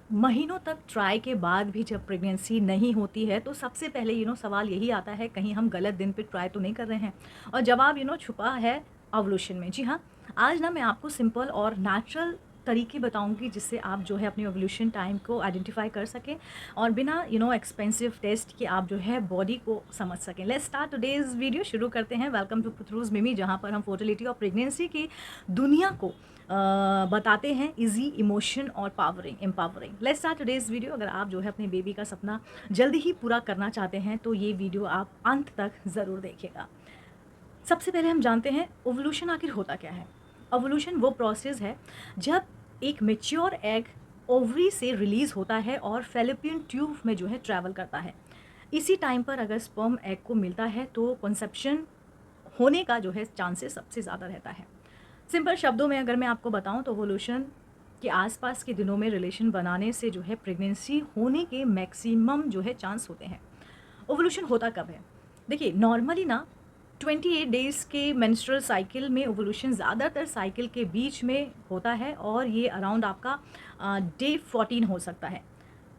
महीनों तक ट्राई के बाद भी जब प्रेगनेंसी नहीं होती है तो सबसे पहले सवाल यही आता है, कहीं हम गलत दिन पे ट्राई तो नहीं कर रहे हैं। और जवाब छुपा है ओवुलेशन में। जी हाँ, आज ना मैं आपको सिंपल और नेचुरल तरीके बताऊंगी जिससे आप अपनी ओवुलेशन टाइम को आइडेंटिफाई कर सकें और बिना एक्सपेंसिव टेस्ट के आप बॉडी को समझ सकें। Let's start today's video. शुरू करते हैं। वेलकम टू पुथरूज मिमी, जहाँ पर हम फर्टिलिटी और प्रेगनेंसी की दुनिया को बताते हैं इजी, इमोशन और empowering. Let's start today's video. अगर आप अपने बेबी का सपना जल्दी ही पूरा करना चाहते हैं तो ये वीडियो आप अंत तक ज़रूर देखिएगा। सबसे पहले हम जानते हैं ओवुलेशन आखिर होता क्या है। ओवुलेशन वो प्रोसेस है जब एक मेच्योर एग ओवरी से रिलीज़ होता है और फेलोपियन ट्यूब में ट्रैवल करता है। इसी टाइम पर अगर स्पर्म एग को मिलता है तो कंसेप्शन होने का चांसेस सबसे ज़्यादा रहता है। सिंपल शब्दों में अगर मैं आपको बताऊं तो ओवुलेशन के आसपास के दिनों में रिलेशन बनाने से प्रेगनेंसी होने के मैक्सिमम चांस होते हैं। ओवुलेशन होता कब है? देखिए, नॉर्मली ना 28 डेज़ के मेंस्ट्रुअल साइकिल में ओवुलेशन ज़्यादातर साइकिल के बीच में होता है और ये अराउंड आपका डे 14 हो सकता है।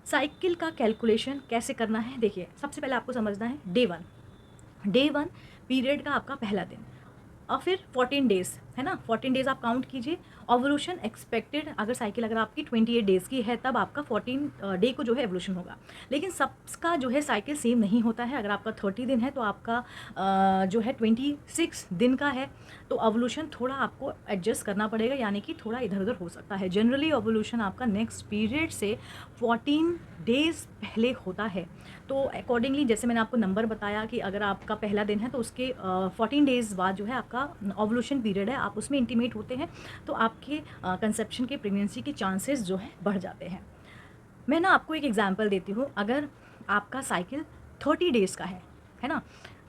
साइकिल का कैलकुलेशन कैसे करना है? देखिए, सबसे पहले आपको समझना है डे वन पीरियड का आपका पहला दिन और फिर 14 डेज़ है ना। 14 डेज़ आप काउंट कीजिए। ओवुलेशन एक्सपेक्टेड अगर साइकिल अगर आपकी 28 डेज़ की है तब आपका 14 डे को ओवुलेशन होगा। लेकिन सबका साइकिल सेम नहीं होता है। अगर आपका 30 दिन है तो आपका 26 दिन का है तो ओवुलेशन थोड़ा आपको एडजस्ट करना पड़ेगा, यानी कि थोड़ा इधर उधर हो सकता है। जनरली ओवुलेशन आपका नेक्स्ट पीरियड से 14 डेज़ पहले होता है। तो अकॉर्डिंगली जैसे मैंने आपको नंबर बताया कि अगर आपका पहला दिन है तो उसके 14 डेज़ बाद आपका ओवुलेशन पीरियड है, आप उसमें इंटीमेट होते हैं तो आपके कंसेप्शन के प्रेगनेंसी के चांसेस बढ़ जाते हैं। मैं ना आपको एक एग्जांपल देती हूँ। अगर आपका साइकिल 30 डेज़ का है ना,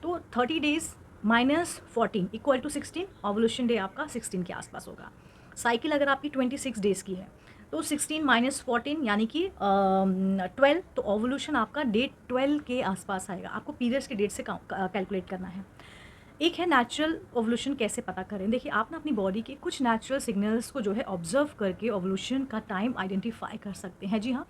तो 30 days minus 14 equal to 16, ovulation day आपका 16 के आसपास होगा। साइकिल अगर आपकी 26 डेज़ की है तो 16 माइनस 14 यानी कि 12, तो ओवुलेशन आपका डे 12 के आसपास आएगा। आपको पीरियड्स के डेट से कैलकुलेट करना है। एक है नेचुरल ओवुलेशन कैसे पता करें। देखिए, आप ना अपनी बॉडी के कुछ नेचुरल सिग्नल्स को ऑब्जर्व करके ओवुलेशन का टाइम आइडेंटिफाई कर सकते हैं। जी हाँ,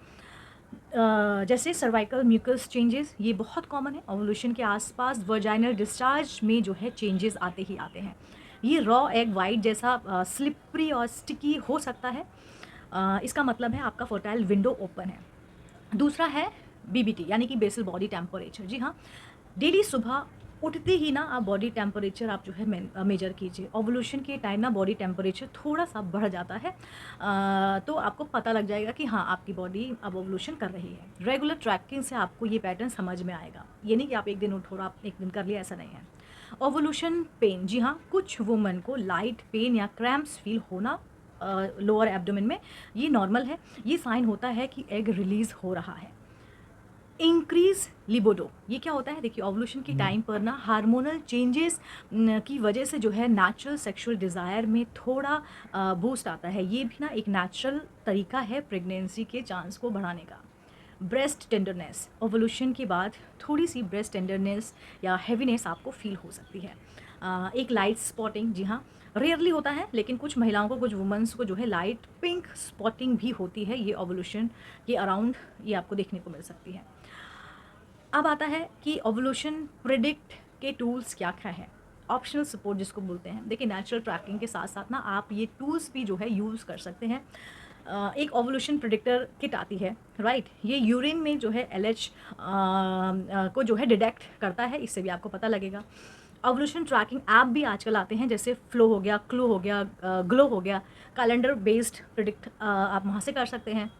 जैसे सर्वाइकल म्यूकस चेंजेस, ये बहुत कॉमन है। ओवुलेशन के आसपास वर्जाइनल डिस्चार्ज में चेंजेस आते ही आते हैं। ये रॉ एग वाइट जैसा स्लिपरी और स्टिकी हो सकता है। इसका मतलब है आपका फर्टाइल विंडो ओपन है। दूसरा है बीबीटी यानी कि बेसल बॉडी टेम्परेचर। जी हाँ, डेली सुबह उठते ही ना आप बॉडी टेम्परेचर आप मेजर कीजिए। ओवुलेशन के टाइम ना बॉडी टेम्परेचर थोड़ा सा बढ़ जाता है, तो आपको पता लग जाएगा कि हाँ, आपकी बॉडी अब ओवुलेशन कर रही है। रेगुलर ट्रैकिंग से आपको ये पैटर्न समझ में आएगा। ये नहीं कि आप एक दिन उठो और आप एक दिन कर लिया, ऐसा नहीं है। ओवुलेशन पेन, जी हाँ, कुछ वुमन को लाइट पेन या क्रैम्प्स फील होना लोअर एब्डोमेन में, ये नॉर्मल है। ये साइन होता है कि एग रिलीज हो रहा है। इंक्रीज लिबिडो, ये क्या होता है? देखिए, ओवुलेशन के टाइम पर ना हार्मोनल चेंजेस की वजह से नेचुरल सेक्सुअल डिज़ायर में थोड़ा बूस्ट आता है। ये भी ना एक नेचुरल तरीका है प्रेगनेंसी के चांस को बढ़ाने का। ब्रेस्ट टेंडरनेस, ओवुलेशन के बाद थोड़ी सी ब्रेस्ट टेंडरनेस या हैवीनेस आपको फील हो सकती है। एक लाइट स्पॉटिंग, जी हाँ, रेयरली होता है लेकिन कुछ महिलाओं को, कुछ वुमेंस को लाइट पिंक स्पॉटिंग भी होती है। ये ओवुलेशन के अराउंड ये आपको देखने को मिल सकती है। अब आता है कि ओवुलेशन प्रिडिक्ट के टूल्स क्या क्या हैं। ऑप्शनल सपोर्ट जिसको बोलते हैं। देखिए, नेचुरल ट्रैकिंग के साथ साथ ना आप ये टूल्स भी यूज़ कर सकते हैं। एक ओवुलेशन प्रिडिक्टर किट आती है, राइट। ये यूरिन में LH को डिटेक्ट करता है, इससे भी आपको पता लगेगा। ओवुलेशन ट्रैकिंग ऐप भी आजकल आते हैं, जैसे फ्लो हो गया, क्लू हो गया, ग्लो हो गया। कैलेंडर बेस्ड प्रिडिक्ट आप वहाँ से कर सकते हैं।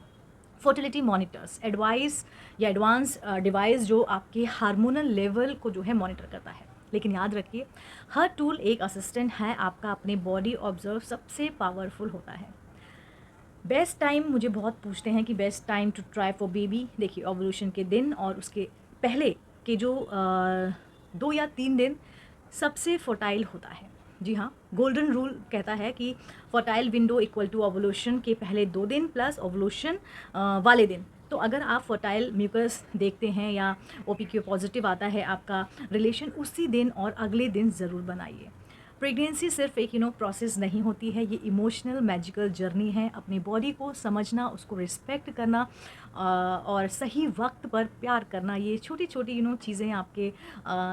फर्टिलिटी मॉनिटर्स, एडवाइस या एडवांस डिवाइस जो आपके हार्मोनल लेवल को मॉनिटर करता है। लेकिन याद रखिए, हर टूल एक असिस्टेंट है, आपका अपने बॉडी ऑब्जर्व सबसे पावरफुल होता है। बेस्ट टाइम, मुझे बहुत पूछते हैं कि best time to try for baby. देखिए, ओवुलेशन के दिन और उसके पहले के 2 या 3 दिन सबसे फर्टाइल होता है। जी हाँ, गोल्डन रूल कहता है कि fertile window equal to ovulation के पहले 2 दिन प्लस ओवुलेशन वाले दिन। तो अगर आप फर्टाइल म्यूकस देखते हैं या OPQ पॉजिटिव आता है आपका रिलेशन, उसी दिन और अगले दिन ज़रूर बनाइए। प्रेगनेंसी सिर्फ एक प्रोसेस नहीं होती है, ये इमोशनल मैजिकल जर्नी है। अपनी बॉडी को समझना, उसको रिस्पेक्ट करना और सही वक्त पर प्यार करना, ये छोटी छोटी चीज़ें आपके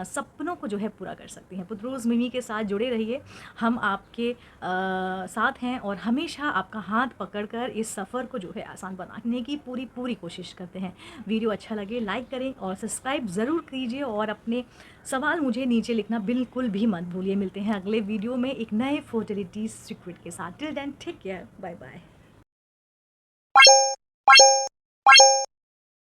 सपनों को जो है पूरा कर सकती हैं। पुत्रोज़ मिमी के साथ जुड़े रहिए, हम आपके साथ हैं और हमेशा आपका हाथ पकड़कर इस सफ़र को जो है आसान बनाने की पूरी पूरी कोशिश करते हैं। वीडियो अच्छा लगे लाइक करें और सब्सक्राइब ज़रूर कीजिए और अपने सवाल मुझे नीचे लिखना बिल्कुल भी मत भूलिए। मिलते हैं अगले वीडियो में एक नए फर्टिलिटी सीक्रेट के साथ। Till then take care, bye bye.